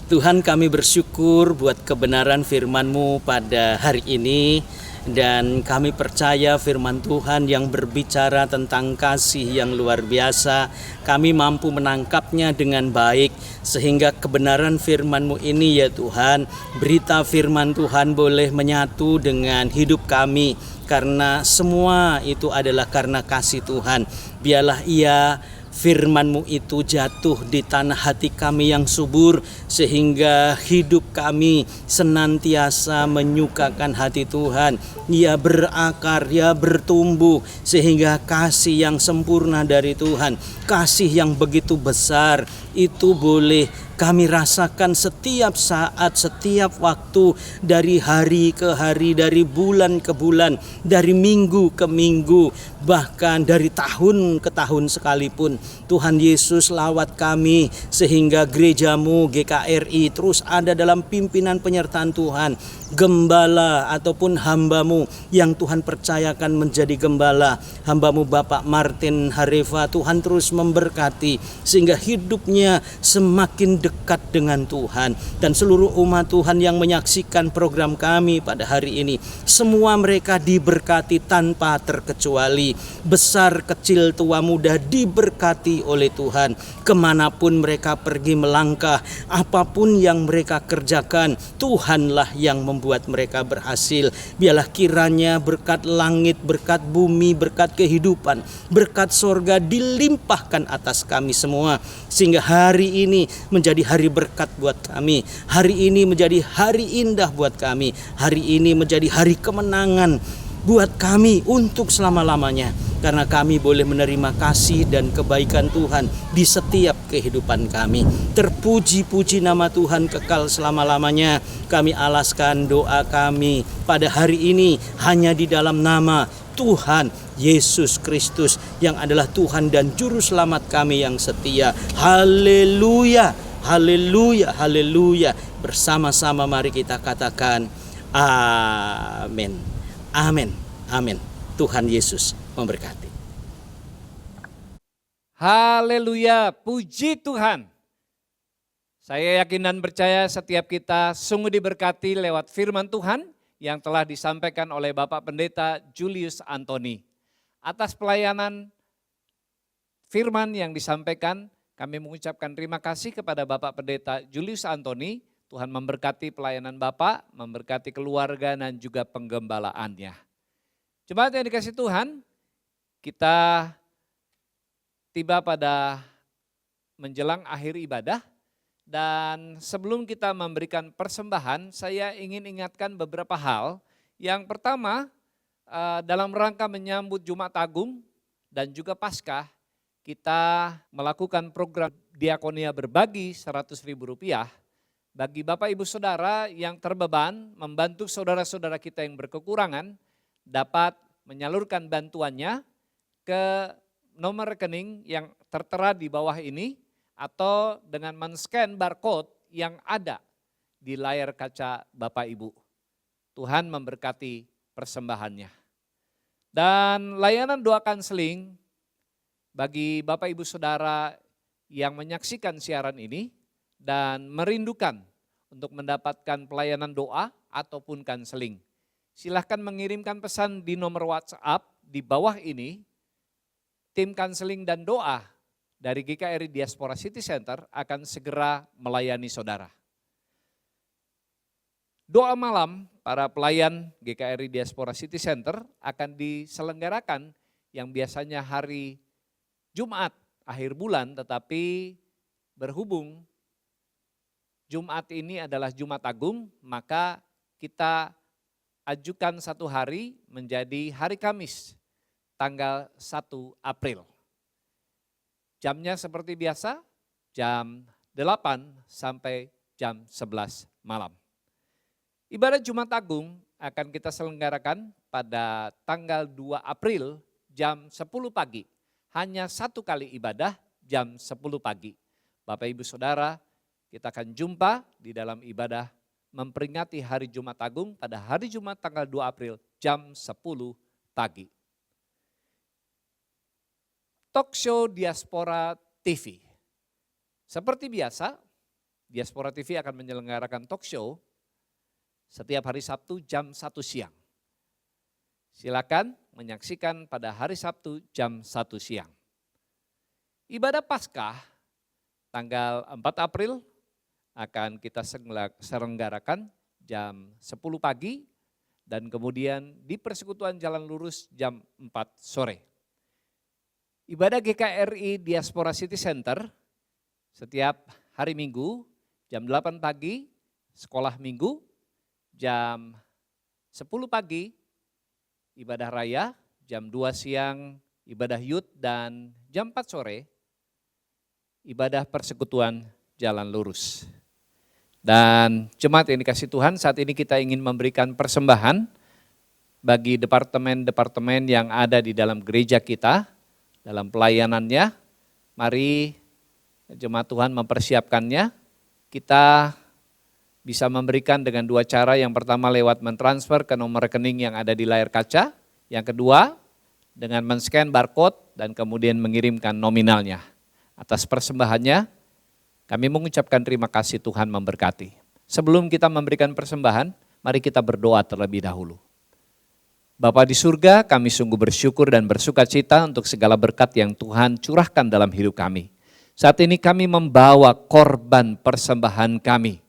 S4: Tuhan, kami bersyukur buat kebenaran firman-Mu pada hari ini. Dan kami percaya firman Tuhan yang berbicara tentang kasih yang luar biasa, kami mampu menangkapnya dengan baik, sehingga kebenaran firman-Mu ini ya Tuhan, berita firman Tuhan boleh menyatu dengan hidup kami, karena semua itu adalah karena kasih Tuhan. Biarlah ia firman-Mu itu jatuh di tanah hati kami yang subur, sehingga hidup kami senantiasa menyukakan hati Tuhan. Ia berakar, ia bertumbuh, sehingga kasih yang sempurna dari Tuhan, kasih yang begitu besar, itu boleh kami rasakan setiap saat, setiap waktu, dari hari ke hari, dari bulan ke bulan, dari minggu ke minggu, bahkan dari tahun ke tahun sekalipun. Tuhan Yesus, lawat kami sehingga gereja-Mu GKRI terus ada dalam pimpinan penyertaan Tuhan. Gembala ataupun hamba-Mu yang Tuhan percayakan menjadi gembala, hamba-Mu Bapak Martin Hareva, Tuhan terus memberkati sehingga hidupnya semakin dekat dengan Tuhan. Dan seluruh umat Tuhan yang menyaksikan program kami pada hari ini, semua mereka diberkati tanpa terkecuali. Besar, kecil, tua, muda diberkati oleh Tuhan. Kemanapun mereka pergi melangkah, apapun yang mereka kerjakan, Tuhanlah yang membuat mereka berhasil. Biarlah kiranya berkat langit, berkat bumi, berkat kehidupan, berkat sorga dilimpahkan atas kami semua, sehingga hari ini menjadi hari berkat buat kami. Hari ini menjadi hari indah buat kami. Hari ini menjadi hari kemenangan buat kami untuk selama-lamanya, karena kami boleh menerima kasih dan kebaikan Tuhan di setiap kehidupan kami. Terpuji-puji nama Tuhan kekal selama-lamanya. Kami alaskan doa kami pada hari ini hanya di dalam nama Tuhan Yesus Kristus yang adalah Tuhan dan Juru Selamat kami yang setia. Haleluya, haleluya, haleluya. Bersama-sama mari kita katakan amin. Amin, amin. Tuhan Yesus memberkati.
S1: Haleluya, puji Tuhan. Saya yakin dan percaya setiap kita sungguh diberkati lewat firman Tuhan yang telah disampaikan oleh Bapak Pendeta Julius Antoni. Atas pelayanan firman yang disampaikan, Kami mengucapkan terima kasih kepada Bapak Pendeta Julius Antoni. Tuhan memberkati pelayanan Bapak, memberkati keluarga dan juga penggembalaannya. Jemaat yang dikasih Tuhan, kita tiba pada menjelang akhir ibadah. Dan sebelum kita memberikan persembahan, saya ingin ingatkan beberapa hal. Yang pertama, dalam rangka menyambut Jumat Agung dan juga Paskah, kita melakukan program diakonia berbagi Rp100.000 bagi Bapak Ibu Saudara yang terbeban membantu saudara-saudara kita yang berkekurangan dapat menyalurkan bantuannya ke nomor rekening yang tertera di bawah ini atau dengan men-scan barcode yang ada di layar kaca Bapak Ibu. Tuhan memberkati persembahannya. Dan layanan doa kanseling bagi Bapak Ibu Saudara yang menyaksikan siaran ini dan merindukan untuk mendapatkan pelayanan doa ataupun kanseling. Silahkan mengirimkan pesan di nomor WhatsApp di bawah ini. Tim kanseling dan doa dari GKRI Diaspora City Center akan segera melayani saudara. Doa malam para pelayan GKRI Diaspora City Center akan diselenggarakan yang biasanya hari Jumat akhir bulan, tetapi berhubung Jumat ini adalah Jumat Agung, maka kita ajukan satu hari menjadi hari Kamis, tanggal 1 April. Jamnya seperti biasa, jam 8 sampai jam 11 malam. Ibadah Jumat Agung akan kita selenggarakan pada tanggal 2 April jam 10 pagi. Hanya satu kali ibadah jam 10 pagi. Bapak Ibu Saudara, kita akan jumpa di dalam ibadah memperingati hari Jumat Agung pada hari Jumat tanggal 2 April jam 10 pagi. Talk Show Diaspora TV. Seperti biasa, Diaspora TV akan menyelenggarakan talk show setiap hari Sabtu jam 1 siang. Silakan menyaksikan pada hari Sabtu jam 1 siang. Ibadah Paskah tanggal 4 April akan kita selenggarakan jam 10 pagi dan kemudian di Persekutuan Jalan Lurus jam 4 sore. Ibadah GKRI Diaspora City Center setiap hari Minggu jam 8 pagi, sekolah Minggu, jam 10 pagi, ibadah raya, jam 2 siang, ibadah youth, dan jam 4 sore, ibadah persekutuan jalan lurus. Dan jemaat yang dikasih Tuhan, saat ini kita ingin memberikan persembahan bagi departemen-departemen yang ada di dalam gereja kita, dalam pelayanannya. Mari jemaat Tuhan mempersiapkannya. Kita bisa memberikan dengan dua cara. Yang pertama lewat mentransfer ke nomor rekening yang ada di layar kaca. Yang kedua dengan men-scan barcode dan kemudian mengirimkan nominalnya. Atas persembahannya kami mengucapkan terima kasih, Tuhan memberkati. Sebelum kita memberikan persembahan, mari kita berdoa terlebih dahulu. Bapa di surga, kami sungguh bersyukur dan bersuka cita untuk segala berkat yang Tuhan curahkan dalam hidup kami. Saat ini kami membawa korban persembahan kami.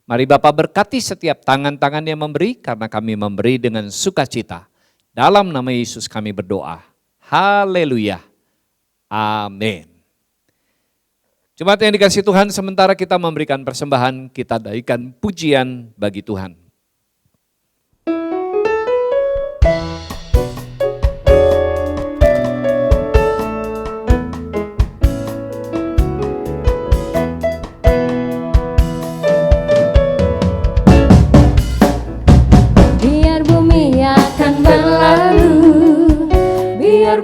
S1: Mari Bapak berkati setiap tangan-tangan yang memberi, karena kami memberi dengan sukacita. Dalam nama Yesus kami berdoa. Haleluya. Amin. Jemaat yang dikasih Tuhan, sementara kita memberikan persembahan, kita daikan pujian bagi Tuhan.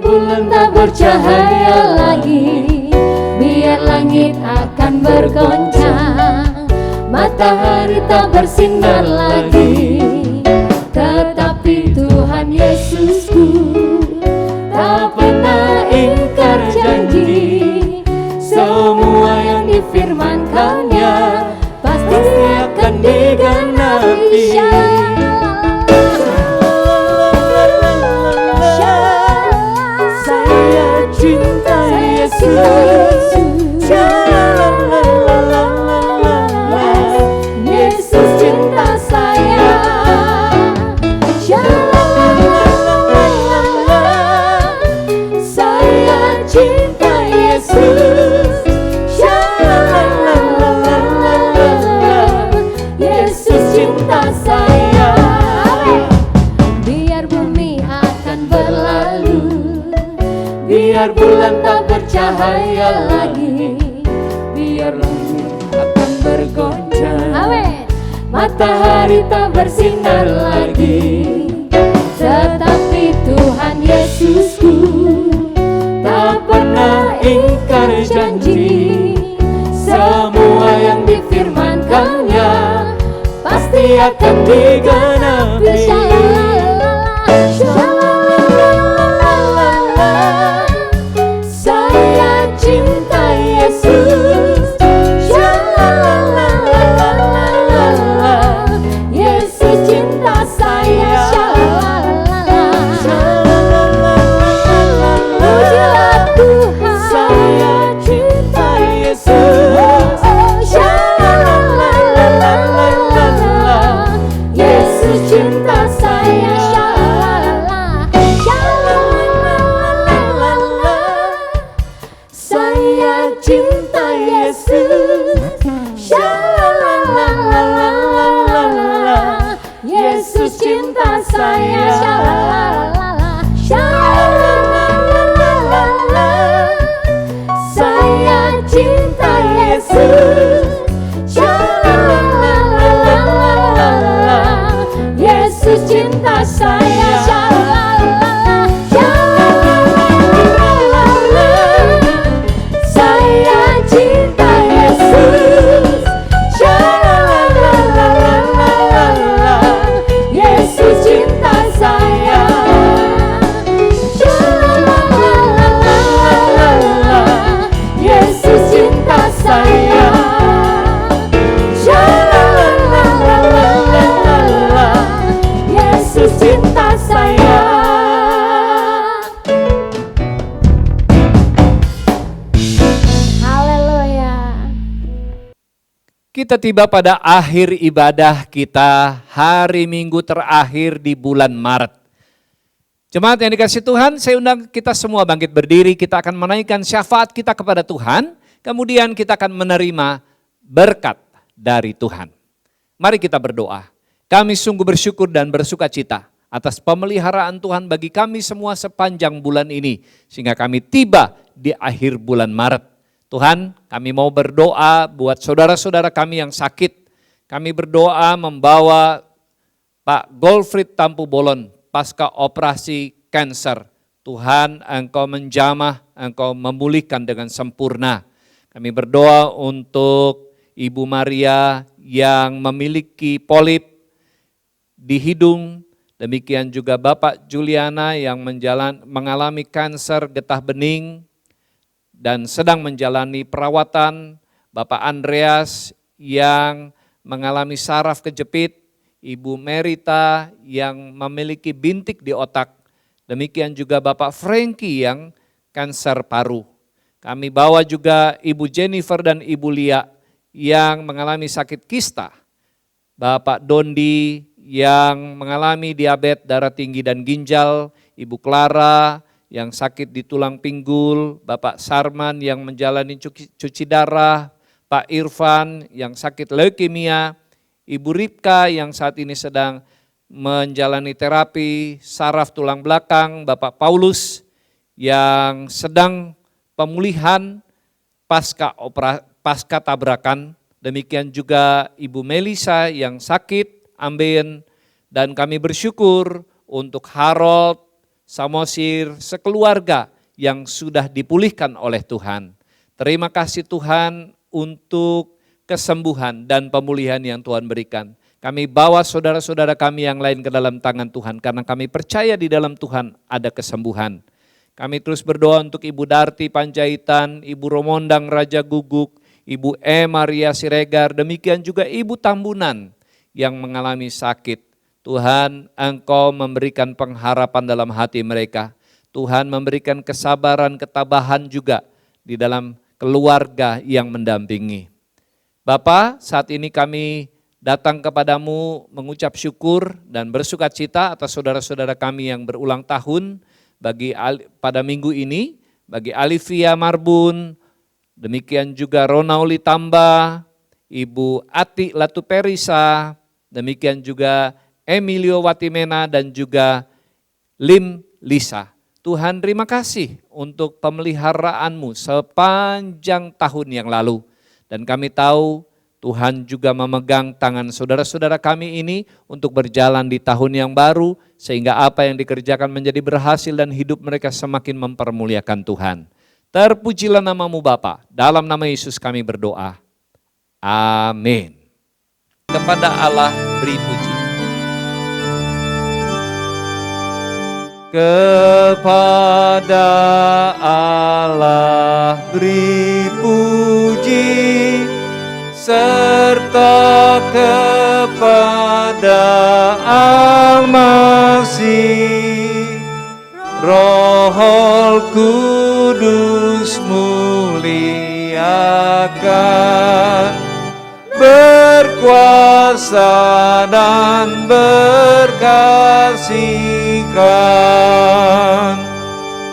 S3: Bulan tak bercahaya lagi, biar langit akan bergoncang, matahari tak bersinar lagi. Tetapi Tuhan Yesusku tak pernah ingkar janji, semua yang difirmankannya pasti akan digenapi. Cinta Yesus berlalu, biar bulan tak bercahaya lagi, biar langit akan bergoncang,
S2: Amin.
S3: matahari tak bersinar lagi. Tetapi Tuhan Yesusku tak pernah ingkar janji, semua yang difirmankannya pasti akan digenapi. Shalalalalala, saya cinta Yesus. Shalalalalala, Yesus cinta saya. Pujilah Tuhan, saya cinta Yesus. Shalalalalala, Yesus cinta saya. Shalalalalala, saya cinta Yesus. Shalalalalala, Yesus cinta saya. Shalalalalala, saya cinta Yesus. Shalalalalala, Yesus cinta saya. Shalalalalala, saya cinta Yesus. Shalalalalala, Yesus cinta saya. Shalalalalala, Yesus cinta saya. Shalalalalala, Yesus cinta saya.
S2: Haleluya.
S1: Kita tiba pada akhir ibadah kita hari Minggu terakhir di bulan Maret. Jemaat yang dikasih Tuhan, saya undang kita semua bangkit berdiri, kita akan menaikkan syafaat kita kepada Tuhan, kemudian kita akan menerima berkat dari Tuhan. Mari kita berdoa. Kami sungguh bersyukur dan bersuka cita atas pemeliharaan Tuhan bagi kami semua sepanjang bulan ini, sehingga kami tiba di akhir bulan Maret. Tuhan, kami mau berdoa buat saudara-saudara kami yang sakit. Kami berdoa membawa Pak Golfried Tampu Bolon pasca operasi kanker. Tuhan, Engkau menjamah, Engkau memulihkan dengan sempurna. Kami berdoa untuk Ibu Maria yang memiliki polip di hidung. Demikian juga Bapak Juliana yang mengalami kanker getah bening dan sedang menjalani perawatan, Bapak Andreas yang mengalami saraf kejepit, Ibu Merita yang memiliki bintik di otak, demikian juga Bapak Frankie yang kanker paru. Kami bawa juga Ibu Jennifer dan Ibu Lia yang mengalami sakit kista, Bapak Dondi yang mengalami diabetes darah tinggi dan ginjal, Ibu Clara yang sakit di tulang pinggul, Bapak Sarman yang menjalani cuci darah, Pak Irfan yang sakit leukemia, Ibu Ripka yang saat ini sedang menjalani terapi saraf tulang belakang, Bapak Paulus yang sedang pemulihan pasca tabrakan, demikian juga Ibu Melisa yang sakit, amin, dan kami bersyukur untuk Harold, Samosir, sekeluarga yang sudah dipulihkan oleh Tuhan. Terima kasih Tuhan untuk kesembuhan dan pemulihan yang Tuhan berikan. Kami bawa saudara-saudara kami yang lain ke dalam tangan Tuhan karena kami percaya di dalam Tuhan ada kesembuhan. Kami terus berdoa untuk Ibu Darti Panjaitan, Ibu Romondang Raja Guguk, Ibu Maria Siregar, demikian juga Ibu Tambunan yang mengalami sakit. Tuhan, Engkau memberikan pengharapan dalam hati mereka. Tuhan memberikan kesabaran, ketabahan juga di dalam keluarga yang mendampingi. Bapa, saat ini kami datang kepadamu mengucap syukur dan bersuka cita atas saudara-saudara kami yang berulang tahun pada minggu ini, bagi Alivia Marbun, demikian juga Ronauli Tamba, Ibu Ati Latuperisa, demikian juga Emilio Watimena dan juga Lim Lisa. Tuhan terima kasih untuk pemeliharaanmu sepanjang tahun yang lalu. Dan kami tahu Tuhan juga memegang tangan saudara-saudara kami ini untuk berjalan di tahun yang baru. Sehingga apa yang dikerjakan menjadi berhasil dan hidup mereka semakin mempermuliakan Tuhan. Terpujilah namamu Bapa, dalam nama Yesus kami berdoa. Amin. Kepada Allah beri puji. Kepada Allah beri puji, serta kepada Al-Masih, Roh Kudus muliakan, berkuasa dan berkasihkan.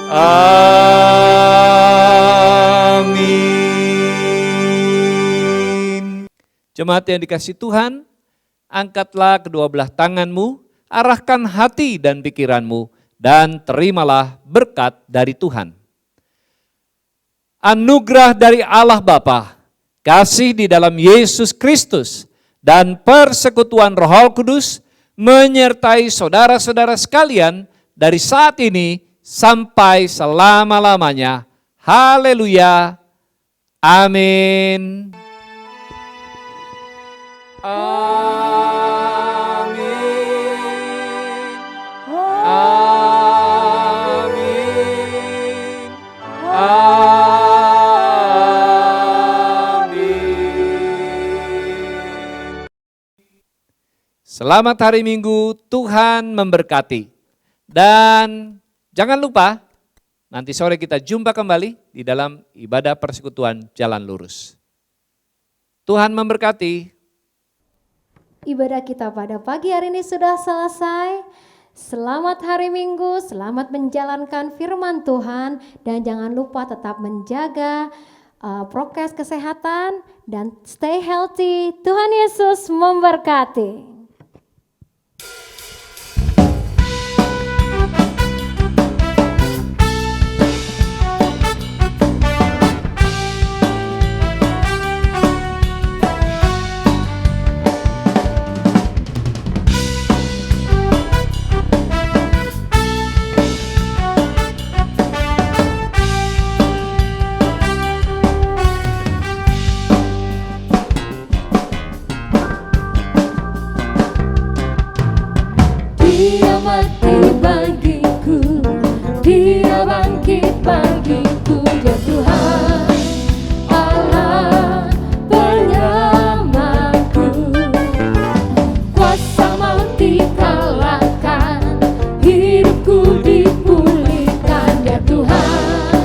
S1: Amin. Jemaat yang dikasihi Tuhan, angkatlah kedua belah tanganmu, arahkan hati dan pikiranmu, dan terimalah berkat dari Tuhan. Anugerah dari Allah Bapa, kasih di dalam Yesus Kristus, dan persekutuan Roh Kudus menyertai saudara-saudara sekalian dari saat ini sampai selama-lamanya. Haleluya. Amin. Amin. Amin. Amin. Selamat hari Minggu, Tuhan memberkati. Dan jangan lupa, nanti sore kita jumpa kembali di dalam ibadah persekutuan Jalan Lurus. Tuhan memberkati.
S2: Ibadah kita pada pagi hari ini sudah selesai. Selamat hari Minggu, selamat menjalankan firman Tuhan. Dan jangan lupa tetap menjaga prokes kesehatan dan stay healthy. Tuhan Yesus memberkati.
S3: Dia mati bagiku, Dia bangkit bagiku, ya Tuhan Allah penyelamatku. Kuasa maut dikalahkan, hidupku dipulihkan, ya Tuhan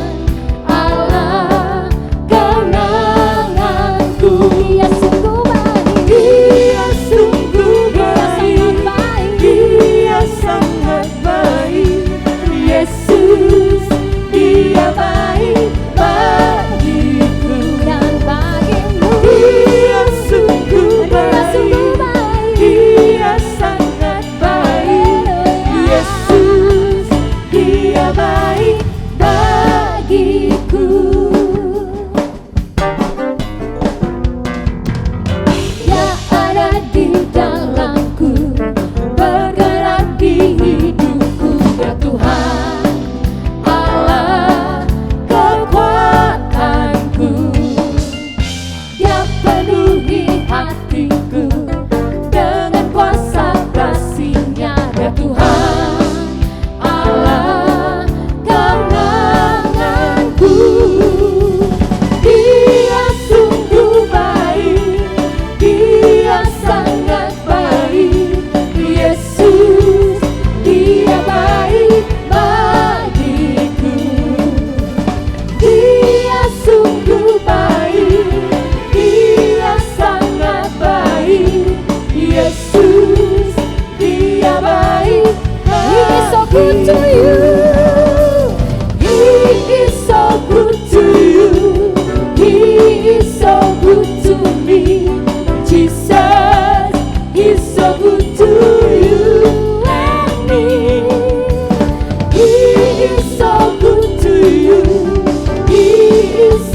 S3: Allah kemenanganku. Dia sungguh baik, Dia sungguh baik, Dia sangat baik. Yesus, Dia baik.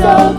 S3: so